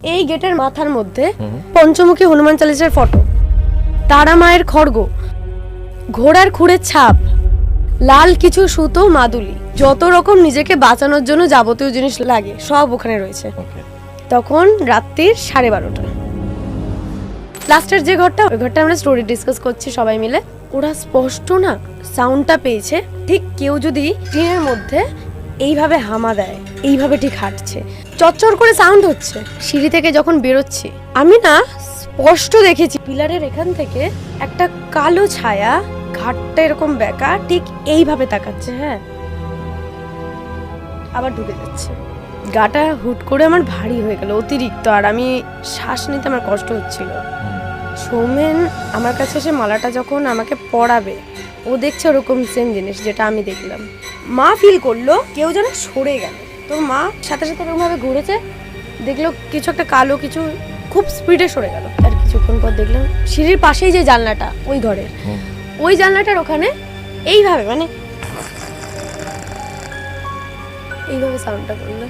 এই গেটের মাথার মধ্যে পঞ্চমুখী হনুমান চালিসার ফটো, তারা মায়ের খড়গ, ঘোড়ার খুঁড়ের ছাপ, লাল কিছু সুতো, মাদুলি, যত রকম নিজেকে বাঁচানোর জন্য যাবতীয় জিনিস লাগে সব ওখানে রয়েছে। তখন রাত্রির 12:30। লাস্টের যে ঘরটা, ওই ঘরটা আমরা স্টোরি ডিসকাস করছি সবাই মিলে। ওরা স্পষ্ট না সাউন্ডটা পেয়েছে, ঠিক কেউ যদি ট্রেনের মধ্যে এইভাবে হামা দেয়, এইভাবে ঠিক হাঁটছে, চচ্চর করে সাউন্ড হচ্ছে। সিঁড়ি থেকে যখন বেরোচ্ছি আমি না স্পষ্ট দেখেছি পিলারের এখান থেকে একটা কালো ছায়া, ঘাটটা এরকম বেঁকা, ঠিক এইভাবে তাকাচ্ছে। হ্যাঁ, আবার ঢুকে যাচ্ছে। গাটা হুট করে আমার ভারী হয়ে গেল অতিরিক্ত, আর আমি শ্বাস নিতে আমার কষ্ট হচ্ছিল। সৌমেন আমার কাছে এসে মালাটা যখন আমাকে পরাবে, ও দেখছে ওরকম সেম জিনিস যেটা আমি দেখলাম। মা ফিল করলো কেউ যেন সরে গেল, তো মা সাথে সাথে এরকমভাবে ঘুরেছে, দেখলো কিছু একটা কালো কিছু খুব স্পিডে সরে গেল। আর কিছুক্ষণ পর দেখলাম সিঁড়ির পাশেই যে জানলাটা, ওই ঘরের ওই জানলাটার ওখানে এইভাবে, মানে এইভাবে সাউন্ডটা করলো।